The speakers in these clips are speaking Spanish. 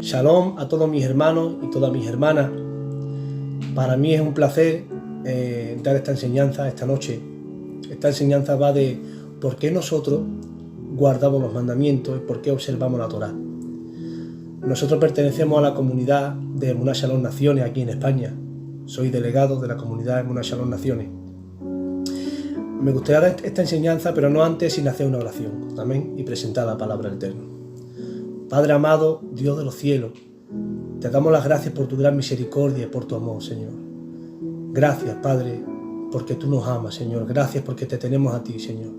Shalom a todos mis hermanos y todas mis hermanas. Para mí es un placer dar esta enseñanza esta noche. Esta enseñanza va de por qué nosotros guardamos los mandamientos y por qué observamos la Torá. Nosotros pertenecemos a la comunidad de Emuná Shalom Naciones aquí en España. Soy delegado de la comunidad de Emuná Shalom Naciones. Me gustaría dar esta enseñanza, pero no antes sin hacer una oración. Amén. Y presentar la palabra del Eterno. Padre amado, Dios de los cielos, te damos las gracias por tu gran misericordia y por tu amor, Señor. Gracias, Padre, porque tú nos amas, Señor. Gracias porque te tenemos a ti, Señor.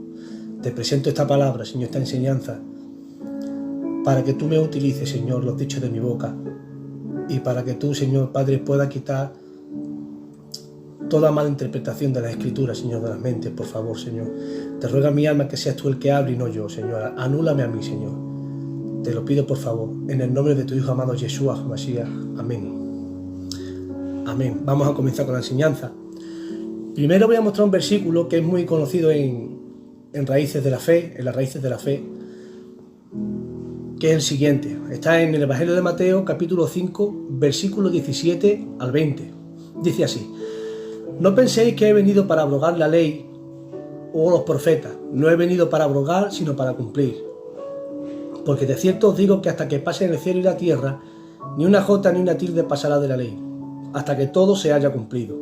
Te presento esta palabra, Señor, esta enseñanza, para que tú me utilices, Señor, los dichos de mi boca, y para que tú, Señor, Padre, puedas quitar toda mala interpretación de las Escrituras, Señor, de las mentes, por favor, Señor. Te ruega mi alma que seas tú el que hable y no yo, Señor. Anúlame a mí, Señor. Te lo pido por favor, en el nombre de tu Hijo amado Yeshua HaMashiach. Amén. Amén. Vamos a comenzar con la enseñanza. Primero voy a mostrar un versículo que es muy conocido en Raíces de la Fe, en las Raíces de la Fe, que es el siguiente. Está en el Evangelio de Mateo, capítulo 5, versículo 17 al 20. Dice así: No penséis que he venido para abrogar la ley o los profetas. No he venido para abrogar, sino para cumplir. Porque de cierto os digo que hasta que pasen el cielo y la tierra, ni una jota ni una tilde pasará de la ley, hasta que todo se haya cumplido.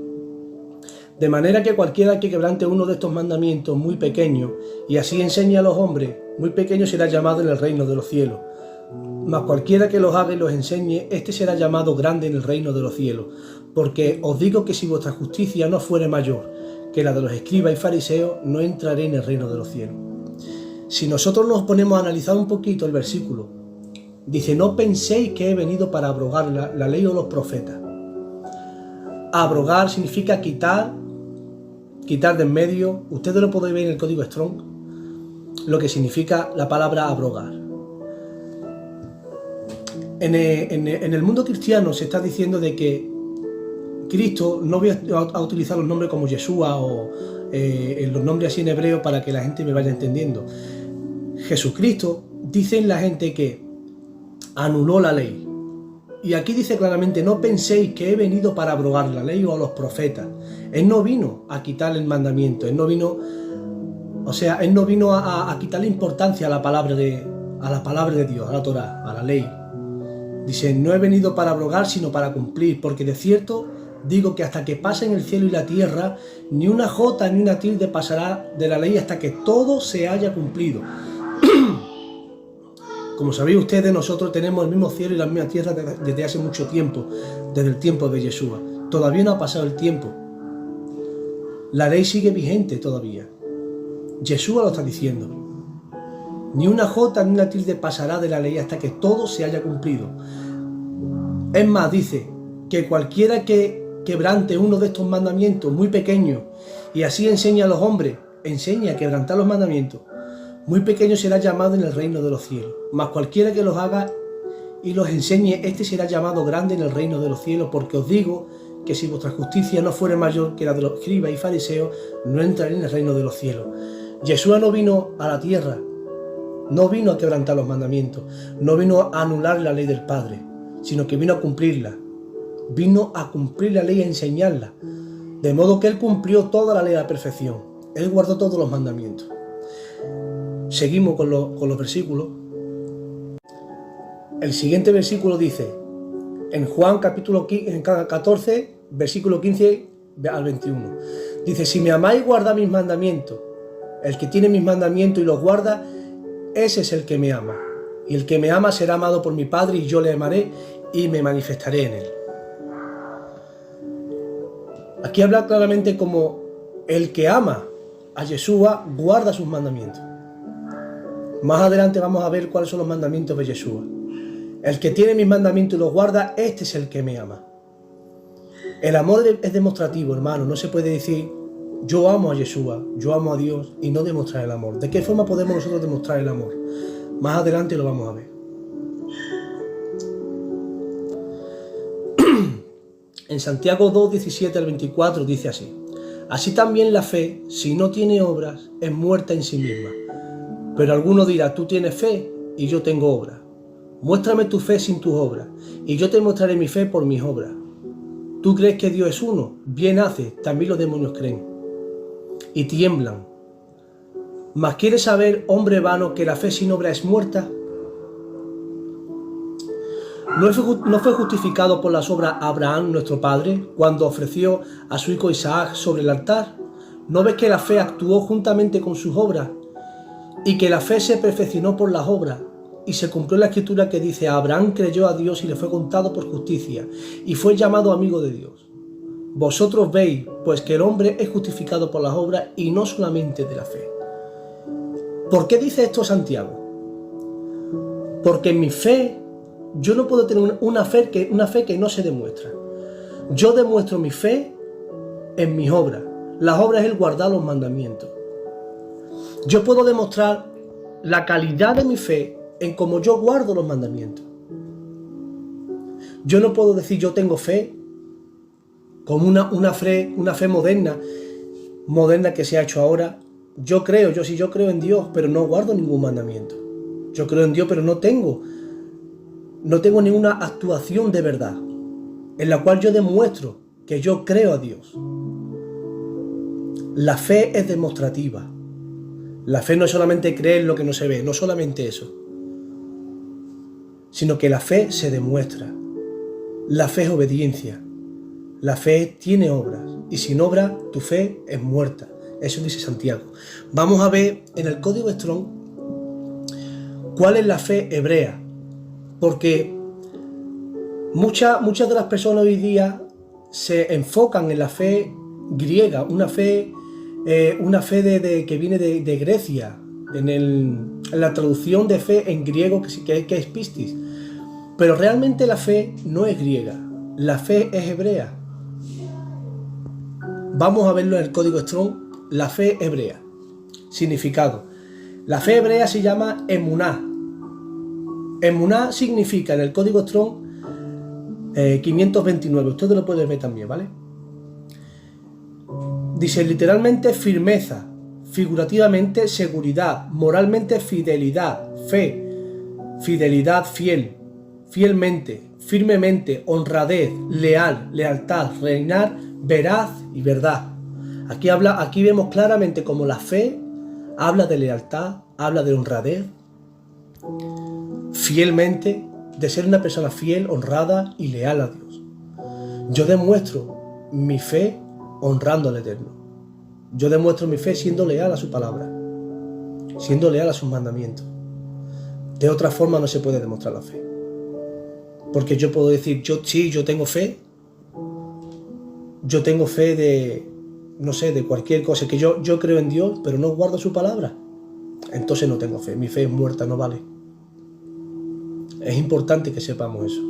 De manera que cualquiera que quebrante uno de estos mandamientos muy pequeños, y así enseñe a los hombres, muy pequeño será llamado en el reino de los cielos. Mas cualquiera que los haga y los enseñe, éste será llamado grande en el reino de los cielos. Porque os digo que si vuestra justicia no fuere mayor que la de los escribas y fariseos, no entraré en el reino de los cielos. Si nosotros nos ponemos a analizar un poquito el versículo, dice: no penséis que he venido para abrogar la ley o los profetas. Abrogar significa quitar de en medio. Ustedes lo podéis ver en el código Strong, lo que significa la palabra abrogar. En el mundo cristiano se está diciendo de que Cristo, no voy a utilizar los nombres como Yeshua o los nombres así en hebreo para que la gente me vaya entendiendo. Jesucristo, dicen la gente que anuló la ley. Y aquí dice claramente: no penséis que he venido para abrogar la ley o a los profetas. Él no vino a quitar el mandamiento. Él no vino a quitarle importancia a la palabra de Dios, a la Torá, a la ley. Dice: no he venido para abrogar, sino para cumplir, porque de cierto digo que hasta que pasen el cielo y la tierra, ni una jota ni una tilde pasará de la ley hasta que todo se haya cumplido. Como sabéis ustedes, nosotros tenemos el mismo cielo y la misma tierra desde hace mucho tiempo, desde el tiempo de Yeshua. Todavía no ha pasado el tiempo. La ley sigue vigente todavía. Yeshua lo está diciendo. Ni una jota ni una tilde pasará de la ley hasta que todo se haya cumplido. Es más, dice que cualquiera que quebrante uno de estos mandamientos muy pequeños y así enseña a los hombres, enseña a quebrantar los mandamientos, muy pequeño será llamado en el reino de los cielos. Mas cualquiera que los haga y los enseñe, este será llamado grande en el reino de los cielos. Porque os digo que si vuestra justicia no fuere mayor que la de los escribas y fariseos, no entraré en el reino de los cielos. Yeshua no vino a la tierra, no vino a quebrantar los mandamientos, no vino a anular la ley del Padre, sino que vino a cumplirla. Vino a cumplir la ley y a enseñarla. De modo que Él cumplió toda la ley a la perfección. Él guardó todos los mandamientos. Seguimos con los versículos. El siguiente versículo dice, en Juan capítulo 14, versículo 15 al 21. Dice: si me amáis, guardad mis mandamientos. El que tiene mis mandamientos y los guarda, ese es el que me ama. Y el que me ama será amado por mi Padre, y yo le amaré y me manifestaré en él. Aquí habla claramente como el que ama a Yeshua guarda sus mandamientos. Más adelante vamos a ver cuáles son los mandamientos de Yeshua. El que tiene mis mandamientos y los guarda, este es el que me ama. El amor es demostrativo, hermano. No se puede decir yo amo a Yeshua, yo amo a Dios y no demostrar el amor. ¿De qué forma podemos nosotros demostrar el amor? Más adelante lo vamos a ver. En Santiago 2, 17 al 24 dice así: así también la fe, si no tiene obras, es muerta en sí misma. Pero alguno dirá: tú tienes fe y yo tengo obras. Muéstrame tu fe sin tus obras, y yo te mostraré mi fe por mis obras. ¿Tú crees que Dios es uno? Bien haces, también los demonios creen, y tiemblan. ¿Mas quieres saber, hombre vano, que la fe sin obra es muerta? ¿No fue justificado por las obras Abraham, nuestro padre, cuando ofreció a su hijo Isaac sobre el altar? ¿No ves que la fe actuó juntamente con sus obras? Y que la fe se perfeccionó por las obras. Y se cumplió la escritura que dice: Abraham creyó a Dios y le fue contado por justicia, y fue llamado amigo de Dios. Vosotros veis, pues, que el hombre es justificado por las obras y no solamente de la fe. ¿Por qué dice esto Santiago? Porque en mi fe, yo no puedo tener una fe que no se demuestra. Yo demuestro mi fe en mis obras. Las obras es el guardar los mandamientos. Yo puedo demostrar la calidad de mi fe en cómo yo guardo los mandamientos. Yo no puedo decir yo tengo fe como una fe moderna que se ha hecho ahora. Yo creo en Dios, pero no guardo ningún mandamiento. Yo creo en Dios, pero no tengo ninguna actuación de verdad en la cual yo demuestro que yo creo a Dios. La fe es demostrativa. La fe no es solamente creer lo que no se ve, no solamente eso, sino que la fe se demuestra. La fe es obediencia. La fe tiene obras, y sin obras tu fe es muerta. Eso dice Santiago. Vamos a ver en el Código Strong cuál es la fe hebrea, porque muchas de las personas hoy día se enfocan en la fe griega, una fe que viene de Grecia, en la traducción de fe en griego que es pistis. Pero realmente la fe no es griega, la fe es hebrea. Vamos a verlo en el Código Strong, la fe hebrea. Significado. La fe hebrea se llama emuná. Emuná significa en el Código Strong 529, ustedes lo pueden ver también, ¿vale? Dice literalmente firmeza, figurativamente seguridad, moralmente fidelidad, fe, fidelidad fiel, fielmente, firmemente, honradez, leal, lealtad, reinar, veraz y verdad. Aquí vemos claramente cómo la fe habla de lealtad, habla de honradez, fielmente, de ser una persona fiel, honrada y leal a Dios. Yo demuestro mi fe honrando al Eterno. Yo demuestro mi fe siendo leal a su palabra, siendo leal a sus mandamientos. De otra forma no se puede demostrar la fe. Porque yo puedo decir, yo tengo fe. Yo tengo fe de cualquier cosa, que yo creo en Dios, pero no guardo su palabra. Entonces no tengo fe. Mi fe es muerta, no vale. Es importante que sepamos eso.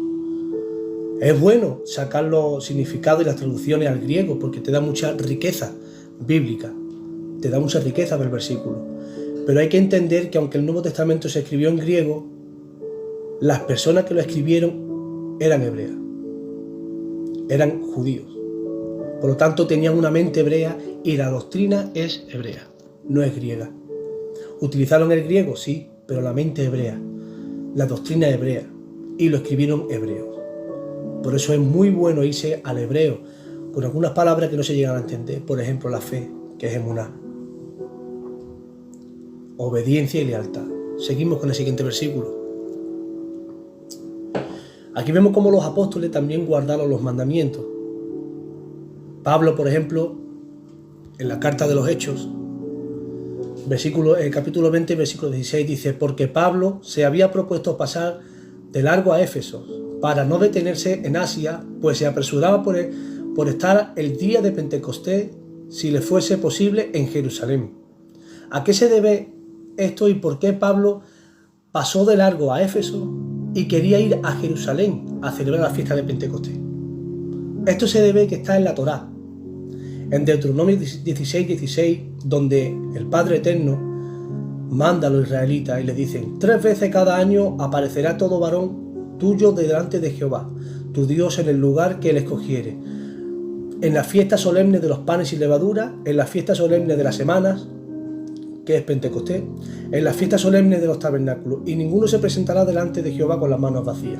Es bueno sacar los significados y las traducciones al griego porque te da mucha riqueza bíblica, te da mucha riqueza del versículo. Pero hay que entender que aunque el Nuevo Testamento se escribió en griego, las personas que lo escribieron eran hebreas, eran judíos. Por lo tanto tenían una mente hebrea y la doctrina es hebrea, no es griega. ¿Utilizaron el griego? Sí, pero la mente hebrea, la doctrina es hebrea y lo escribieron hebreos. Por eso es muy bueno irse al hebreo, con algunas palabras que no se llegan a entender. Por ejemplo, la fe, que es emuná. Obediencia y lealtad. Seguimos con el siguiente versículo. Aquí vemos cómo los apóstoles también guardaron los mandamientos. Pablo, por ejemplo, en la carta de los Hechos, capítulo 20, versículo 16, dice: porque Pablo se había propuesto pasar de largo a Éfeso, para no detenerse en Asia, pues se apresuraba por estar el día de Pentecostés, si le fuese posible, en Jerusalén. ¿A qué se debe esto y por qué Pablo pasó de largo a Éfeso y quería ir a Jerusalén a celebrar la fiesta de Pentecostés? Esto se debe que está en la Torá, en Deuteronomio 16:16, donde el Padre Eterno manda a los israelitas y les dicen: 3 veces cada año aparecerá todo varón tuyo delante de Jehová, tu Dios, en el lugar que él escogiere, en la fiesta solemne de los panes y levadura, en la fiesta solemne de las semanas, que es Pentecostés, en las fiestas solemnes de los tabernáculos, y ninguno se presentará delante de Jehová con las manos vacías.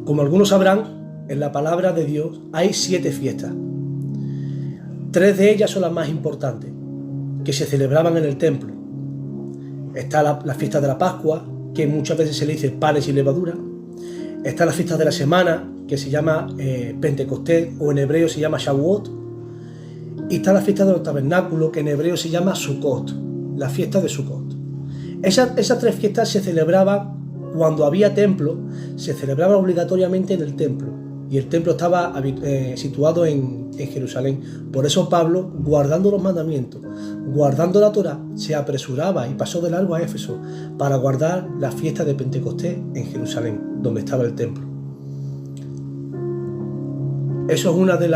Como algunos sabrán, en la palabra de Dios hay 7 fiestas. 3 de ellas son las más importantes, que se celebraban en el templo. Está la fiesta de la Pascua, que muchas veces se le dice panes y levadura. Está la fiesta de la semana, que se llama Pentecostés, o en hebreo se llama Shavuot. Y está la fiesta de los tabernáculos, que en hebreo se llama Sukkot, la fiesta de Sukkot. Esas 3 fiestas se celebraban cuando había templo, se celebraban obligatoriamente en el templo. Y el templo estaba situado en Jerusalén. Por eso Pablo, guardando los mandamientos, guardando la Torá, se apresuraba y pasó de largo a Éfeso para guardar la fiesta de Pentecostés en Jerusalén, donde estaba el templo. Eso es una de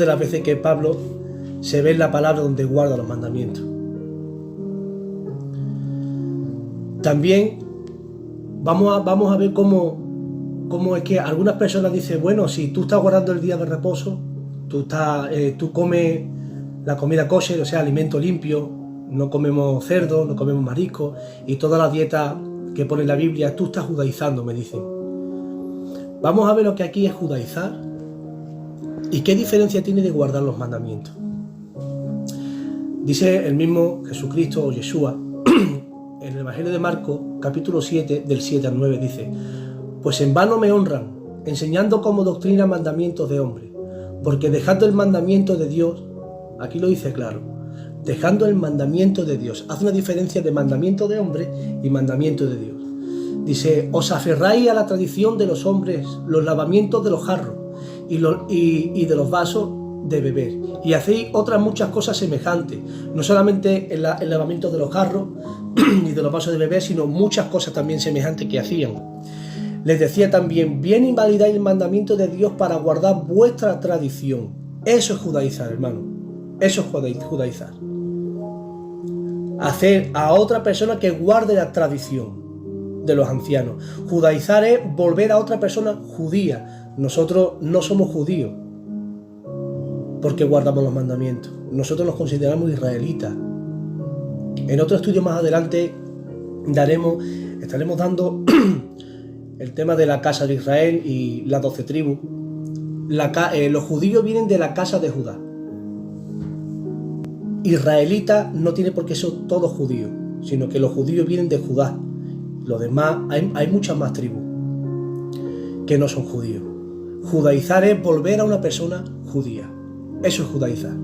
las veces que Pablo se ve en la palabra donde guarda los mandamientos. También vamos a ver cómo es que algunas personas dicen, bueno, si tú estás guardando el día de reposo, tú comes la comida kosher, o sea, alimento limpio, no comemos cerdo, no comemos marisco, y toda la dieta que pone la Biblia, tú estás judaizando, me dicen. Vamos a ver lo que aquí es judaizar y qué diferencia tiene de guardar los mandamientos. Dice el mismo Jesucristo o Yeshua en el Evangelio de Marcos, capítulo 7, del 7 al 9, dice: pues en vano me honran, enseñando como doctrina mandamientos de hombre, porque dejando el mandamiento de Dios, aquí lo dice claro, dejando el mandamiento de Dios, hace una diferencia de mandamiento de hombre y mandamiento de Dios. Dice: os aferráis a la tradición de los hombres, los lavamientos de los jarros y de los vasos de beber, y hacéis otras muchas cosas semejantes, no solamente el lavamiento de los jarros y de los vasos de beber, sino muchas cosas también semejantes que hacían. Les decía también: bien invalidáis el mandamiento de Dios para guardar vuestra tradición. Eso es judaizar, hermano. Eso es judaizar. Hacer a otra persona que guarde la tradición de los ancianos. Judaizar es volver a otra persona judía. Nosotros no somos judíos porque guardamos los mandamientos. Nosotros nos consideramos israelitas. En otro estudio más adelante estaremos dando el tema de la casa de Israel y las 12 tribus. Los judíos vienen de la casa de Judá. Israelita no tiene por qué ser todos judíos, sino que los judíos vienen de Judá. Los demás, hay muchas más tribus que no son judíos. Judaizar es volver a una persona judía. Eso es judaizar.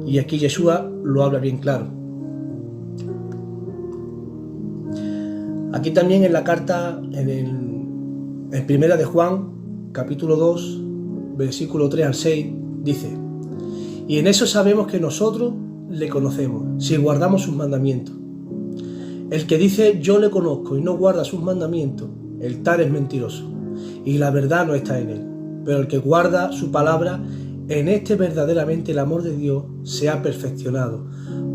Y aquí Yeshua lo habla bien claro. Aquí también en la carta, en Primera de Juan, capítulo 2, versículo 3 al 6, dice: y en eso sabemos que nosotros le conocemos, si guardamos sus mandamientos. El que dice yo le conozco y no guarda sus mandamientos, el tal es mentiroso, y la verdad no está en él. Pero el que guarda su palabra, en este verdaderamente el amor de Dios se ha perfeccionado.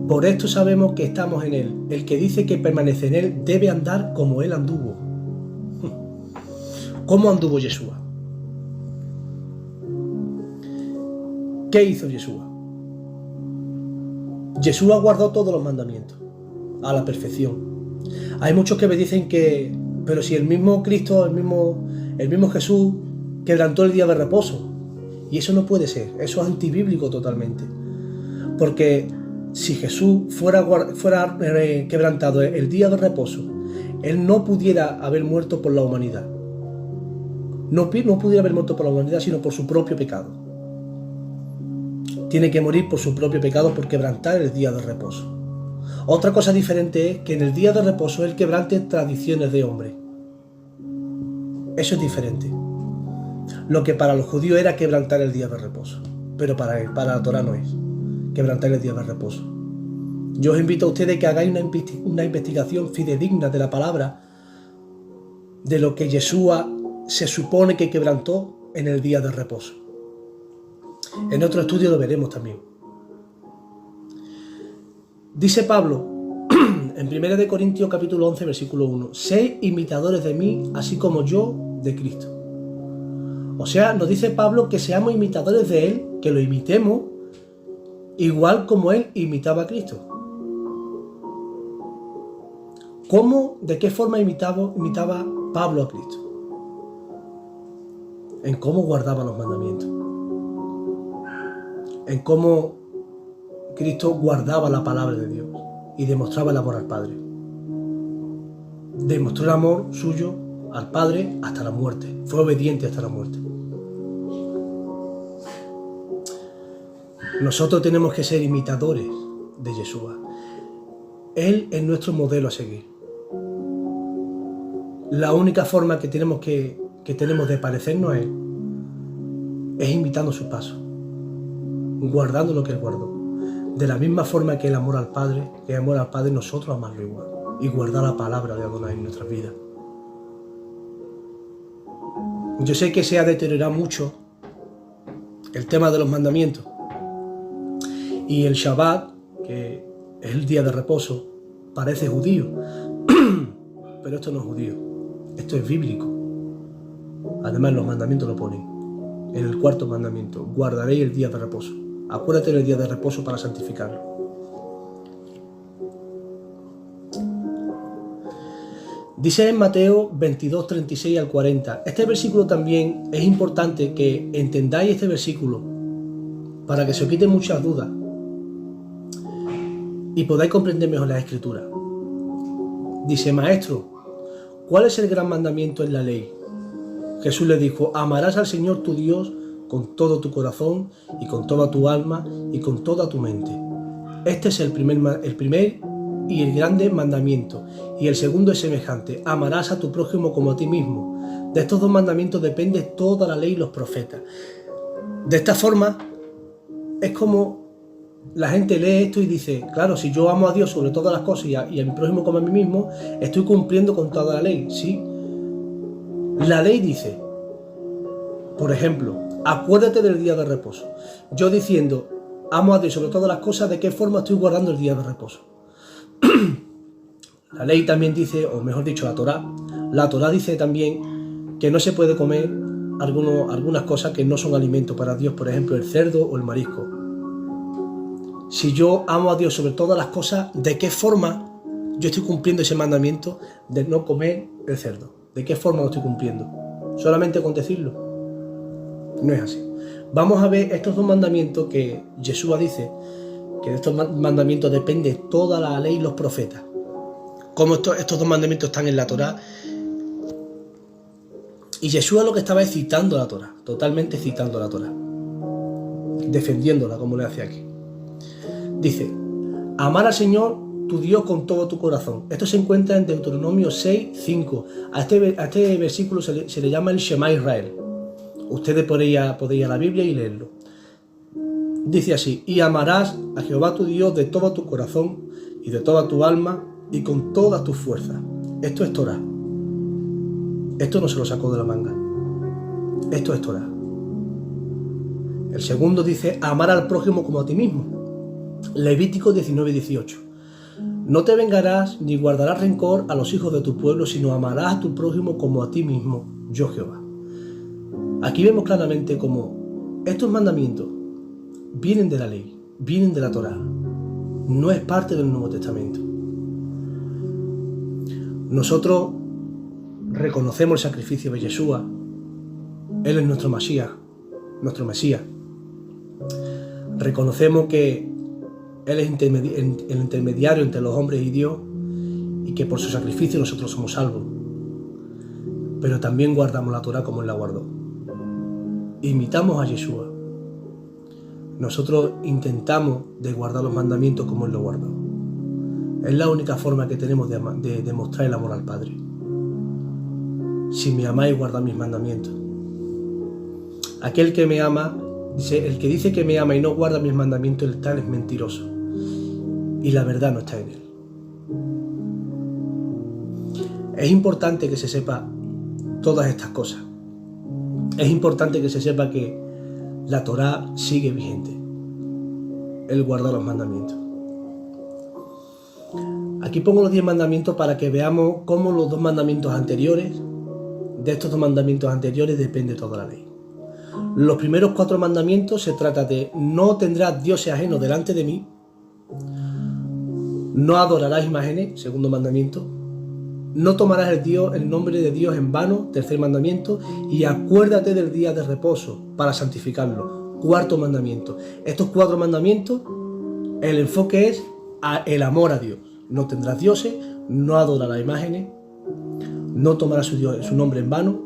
Por esto sabemos que estamos en él. El que dice que permanece en él debe andar como él anduvo. ¿Cómo anduvo Yeshua? ¿Qué hizo Yeshua? Yeshua guardó todos los mandamientos a la perfección. Hay muchos que me dicen que, pero si el mismo Cristo, el mismo Jesús quebrantó el día de reposo, y eso no puede ser, eso es antibíblico totalmente, porque si Jesús fuera quebrantado el día de reposo, él no pudiera haber muerto por la humanidad, no pudiera haber muerto por la humanidad, sino por su propio pecado. Tiene que morir por su propio pecado por quebrantar el día de reposo. Otra cosa diferente es que en el día de reposo él quebrante tradiciones de hombre. Eso es diferente. Lo que para los judíos era quebrantar el día de reposo, pero para la Torá no es quebrantar el día de reposo. Yo os invito a ustedes que hagáis una investigación fidedigna de la palabra, de lo que Yeshua se supone que quebrantó en el día de reposo. En otro estudio lo veremos también. Dice Pablo en 1 Corintios capítulo 11 versículo 1: sed imitadores de mí, así como yo de Cristo. O sea, nos dice Pablo que seamos imitadores de él, que lo imitemos igual como él imitaba a Cristo. ¿De qué forma imitaba Pablo a Cristo? En cómo guardaba los mandamientos. En cómo Cristo guardaba la palabra de Dios y demostraba el amor al Padre. Demostró el amor suyo al Padre hasta la muerte. Fue obediente hasta la muerte. Nosotros tenemos que ser imitadores de Yeshua. Él es nuestro modelo a seguir. La única forma que tenemos de parecernos a Él es imitando sus pasos, guardando lo que Él guardó. De la misma forma que el amor al Padre, nosotros amarlo igual y guardar la palabra de Adonai en nuestras vidas. Yo sé que se ha deteriorado mucho el tema de los mandamientos y el Shabbat, que es el día de reposo, parece judío, pero esto no es judío, esto es bíblico. Además los mandamientos lo ponen en el cuarto mandamiento: guardaréis el día de reposo. Acuérdate del día de reposo para santificarlo. Dice en Mateo 22, 36 al 40. Este versículo también es importante que entendáis este versículo para que se os quiten muchas dudas y podáis comprender mejor la Escritura. Dice: Maestro, ¿cuál es el gran mandamiento en la ley? Jesús le dijo: amarás al Señor tu Dios con todo tu corazón y con toda tu alma y con toda tu mente. Este es el primer y el grande mandamiento, y el segundo es semejante: amarás a tu prójimo como a ti mismo. De estos dos mandamientos depende toda la ley y los profetas. De esta forma es como la gente lee esto y dice: claro, si yo amo a Dios sobre todas las cosas y a mi prójimo como a mí mismo, estoy cumpliendo con toda la ley. Sí, la ley dice, por ejemplo, acuérdate del día de reposo. Yo diciendo amo a Dios sobre todas las cosas, ¿de qué forma estoy guardando el día de reposo? La ley también dice, o mejor dicho, la Torá dice también que no se puede comer algunas cosas que no son alimento para Dios, por ejemplo el cerdo o el marisco. Si yo amo a Dios sobre todas las cosas, ¿de qué forma yo estoy cumpliendo ese mandamiento de no comer el cerdo? ¿De qué forma lo estoy cumpliendo? ¿Solamente con decirlo? No es así. Vamos a ver estos dos mandamientos que Yeshua dice, que de estos mandamientos depende toda la ley y los profetas. Cómo estos dos mandamientos están en la Torá. Y Yeshua lo que estaba es citando la Torá, totalmente citando la Torá, defendiéndola como le hace aquí. Dice: amar al Señor tu Dios con todo tu corazón. Esto se encuentra en Deuteronomio 6, 5. A este versículo se le llama el Shema Israel. Ustedes podéis ir a la Biblia y leerlo. Dice así: y amarás a Jehová tu Dios de todo tu corazón y de toda tu alma y con todas tus fuerzas. Esto es Torá. Esto no se lo sacó de la manga. Esto es Torá. El segundo dice: amar al prójimo como a ti mismo. Levítico 19, 18. No te vengarás ni guardarás rencor a los hijos de tu pueblo, sino amarás a tu prójimo como a ti mismo, yo Jehová. Aquí vemos claramente cómo estos mandamientos vienen de la ley, vienen de la Torá. No es parte del Nuevo Testamento. Nosotros reconocemos el sacrificio de Yeshua. Él es nuestro Mesías. Reconocemos que Él es el intermediario entre los hombres y Dios y que por su sacrificio nosotros somos salvos. Pero también guardamos la Torá como Él la guardó. Imitamos a Yeshua. Nosotros intentamos de guardar los mandamientos como Él lo guardó. Es la única forma que tenemos de demostrar el amor al Padre. Si me amáis, guardad mis mandamientos. Aquel que me ama, el que dice que me ama y no guarda mis mandamientos, el tal es mentiroso. Y la verdad no está en él. Es importante que se sepa todas estas cosas. Es importante que se sepa que la Torá sigue vigente. Él guarda los mandamientos. Aquí pongo los 10 mandamientos para que veamos cómo los dos mandamientos anteriores, de estos dos mandamientos anteriores depende toda la ley. Los primeros 4 mandamientos se trata de no tendrás dioses ajenos delante de mí, no adorarás imágenes, segundo mandamiento, no tomarás el nombre de Dios en vano, tercer mandamiento, y acuérdate del día de reposo para santificarlo, cuarto mandamiento. Estos 4 mandamientos, el enfoque es el amor a Dios. No tendrás dioses, no adorarás imágenes, no tomarás su nombre en vano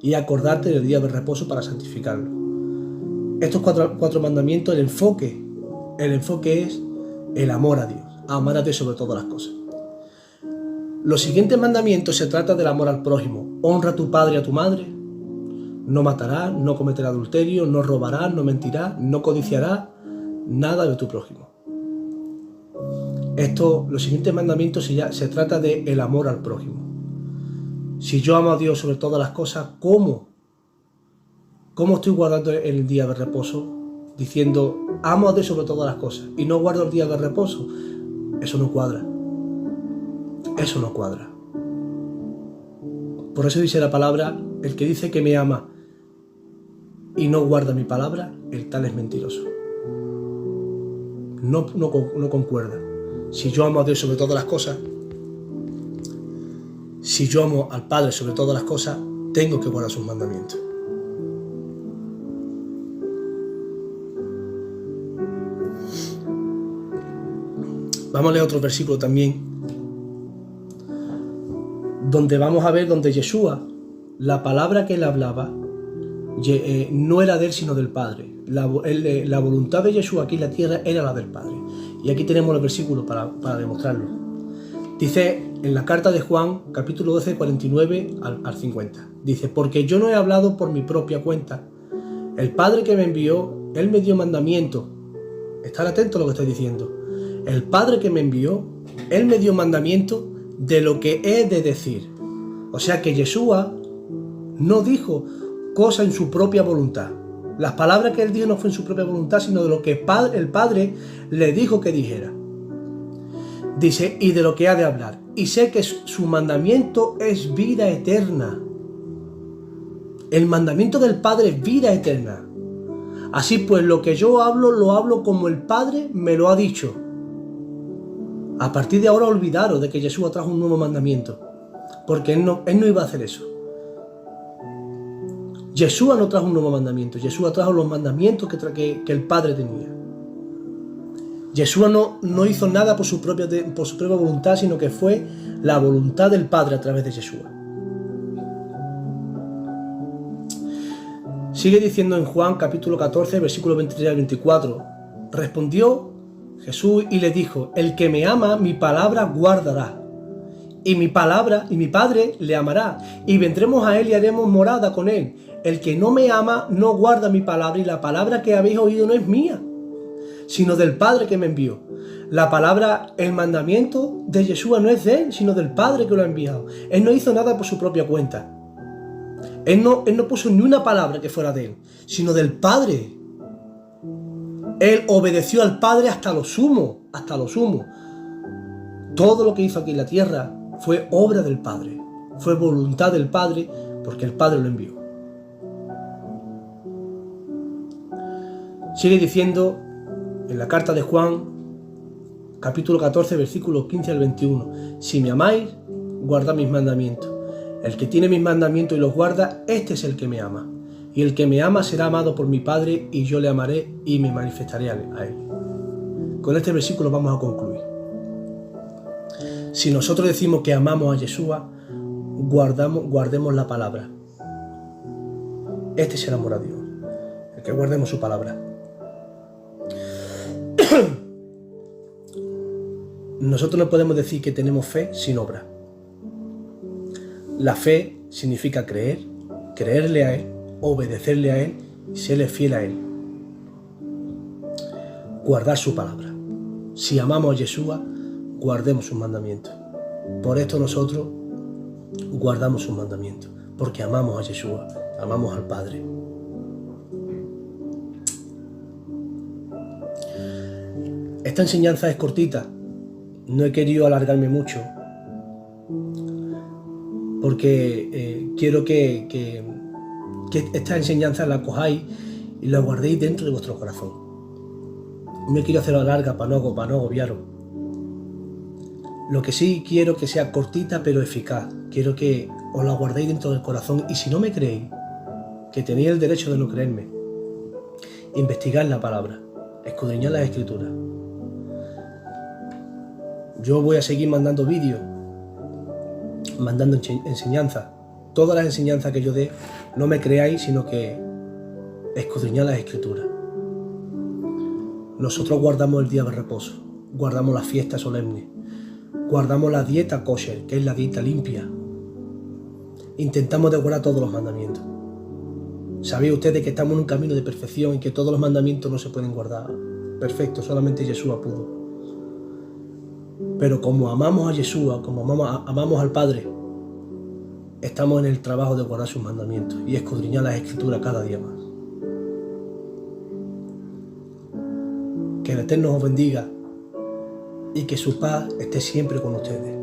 y acordarte del día de reposo para santificarlo. Estos 4 mandamientos, el enfoque es el amor a Dios, amar a Dios sobre todas las cosas. Los siguientes mandamientos se trata del amor al prójimo. Honra a tu padre y a tu madre. No matarás, no cometerás adulterio, no robarás, no mentirás, no codiciarás nada de tu prójimo. Los siguientes mandamientos se trata del amor al prójimo. Si yo amo a Dios sobre todas las cosas, ¿cómo estoy guardando el día de reposo? Diciendo, amo a Dios sobre todas las cosas y no guardo el día de reposo. Eso no cuadra. Eso no cuadra. Por eso dice la palabra, el que dice que me ama y no guarda mi palabra, el tal es mentiroso. No concuerda. Si yo amo a Dios sobre todas las cosas, si yo amo al Padre sobre todas las cosas, tengo que guardar sus mandamientos. Vamos a leer otro versículo también, donde vamos a ver donde Yeshua, la palabra que él hablaba, no era de él sino del Padre. La voluntad de Yeshua aquí en la tierra era la del Padre. Y aquí tenemos los versículos para demostrarlo. Dice en la carta de Juan, capítulo 12, 49 al 50. Dice, porque yo no he hablado por mi propia cuenta. El Padre que me envió, él me dio mandamiento. Estar atento a lo que estoy diciendo. El Padre que me envió, él me dio mandamiento de lo que he de decir. O sea que Yeshua no dijo cosa en su propia voluntad. Las palabras que él dijo no fue en su propia voluntad, sino de lo que el Padre le dijo que dijera. Dice, y de lo que ha de hablar. Y sé que su mandamiento es vida eterna. El mandamiento del Padre es vida eterna. Así pues, lo que yo hablo, lo hablo como el Padre me lo ha dicho. A partir de ahora olvidaros de que Yeshua trajo un nuevo mandamiento, porque él no iba a hacer eso. Yeshua no trajo un nuevo mandamiento, Yeshua trajo los mandamientos que el Padre tenía. Yeshua no hizo nada por su propia voluntad, sino que fue la voluntad del Padre a través de Yeshua. Sigue diciendo en Juan capítulo 14, versículo 23 al 24. Respondió Jesús y le dijo, el que me ama, mi palabra guardará. Y mi Padre le amará, y vendremos a él y haremos morada con él. El que no me ama no guarda mi palabra, y la palabra que habéis oído no es mía, sino del Padre que me envió. La palabra, el mandamiento de Yeshua no es de él, sino del Padre que lo ha enviado. Él no hizo nada por su propia cuenta. Él no puso ni una palabra que fuera de él, sino del Padre. Él obedeció al Padre hasta lo sumo, hasta lo sumo. Todo lo que hizo aquí en la tierra fue obra del Padre, fue voluntad del Padre, porque el Padre lo envió. Sigue diciendo en la carta de Juan, capítulo 14, versículos 15 al 21, si me amáis, guardad mis mandamientos. El que tiene mis mandamientos y los guarda, este es el que me ama. Y el que me ama será amado por mi Padre, y yo le amaré y me manifestaré a él. Con este versículo vamos a concluir. Si nosotros decimos que amamos a Yeshua, guardemos la palabra. Este es el amor a Dios, el que guardemos su palabra. Nosotros no podemos decir que tenemos fe sin obra. La fe significa creer, creerle a Él, obedecerle a Él y serle fiel a Él. Guardar su palabra. Si amamos a Yeshua, guardemos sus mandamientos. Por esto nosotros guardamos sus mandamientos, porque amamos a Yeshua, amamos al Padre. Esta enseñanza es cortita, no he querido alargarme mucho, porque quiero que que esta enseñanza la cojáis y la guardéis dentro de vuestro corazón. No quiero hacerla larga para no agobiaros. Lo que sí quiero que sea cortita pero eficaz. Quiero que os la guardéis dentro del corazón, y si no me creéis, que tenéis el derecho de no creerme, investigad la palabra, escudriñad las escrituras. Yo voy a seguir mandando vídeos, mandando enseñanzas. Todas las enseñanzas que yo dé, no me creáis, sino que escudriñad las escrituras. Nosotros guardamos el día de reposo, guardamos las fiestas solemnes, guardamos la dieta kosher, que es la dieta limpia. Intentamos devorar todos los mandamientos. Sabéis ustedes que estamos en un camino de perfección y que todos los mandamientos no se pueden guardar perfecto, solamente Yeshua pudo. Pero como amamos a Yeshua, como amamos al Padre, estamos en el trabajo de guardar sus mandamientos y escudriñar las escrituras cada día más. Que el Eterno os bendiga y que su paz esté siempre con ustedes.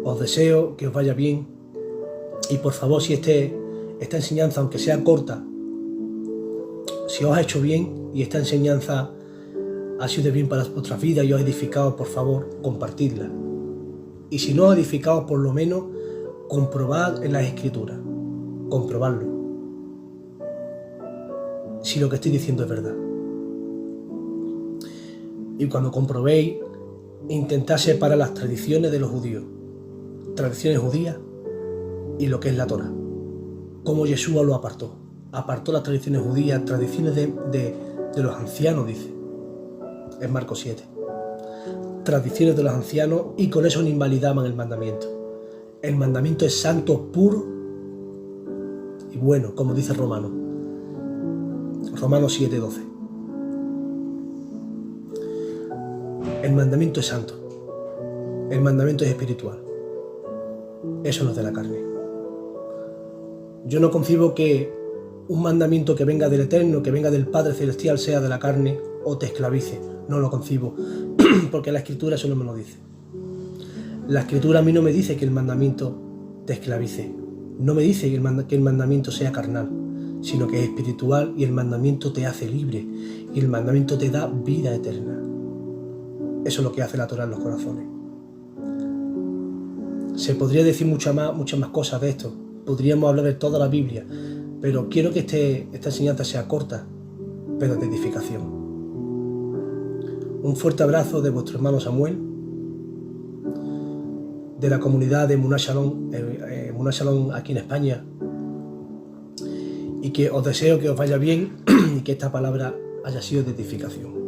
Os deseo que os vaya bien, y por favor, si esta enseñanza, aunque sea corta, si os ha hecho bien y esta enseñanza ha sido de bien para vuestras vidas y os ha edificado, por favor, compartidla. Y si no os ha edificado, por lo menos comprobad en las escrituras, comprobadlo, si lo que estoy diciendo es verdad. Y cuando comprobéis, intentad separar las tradiciones de los judíos, tradiciones judías, y lo que es la Torá. Como Yeshua lo apartó las tradiciones judías, tradiciones de los ancianos, dice en Marcos 7. Tradiciones de los ancianos, y con eso no invalidaban el mandamiento. El mandamiento es santo, puro y bueno, como dice Romanos 7:12. El mandamiento es santo, el mandamiento es espiritual, eso no es de la carne. Yo no concibo que un mandamiento que venga del Eterno, que venga del Padre Celestial, sea de la carne o te esclavice. No lo concibo, porque la Escritura eso no me lo dice. La Escritura a mí no me dice que el mandamiento te esclavice, no me dice que el mandamiento sea carnal, sino que es espiritual, y el mandamiento te hace libre, y el mandamiento te da vida eterna. Eso es lo que hace la Torá en los corazones. Se podría decir muchas más cosas de esto, podríamos hablar de toda la Biblia, pero quiero que esta enseñanza sea corta, pero de edificación. Un fuerte abrazo de vuestro hermano Samuel, de la comunidad de Emuná Shalom aquí en España, y que os deseo que os vaya bien y que esta palabra haya sido de edificación.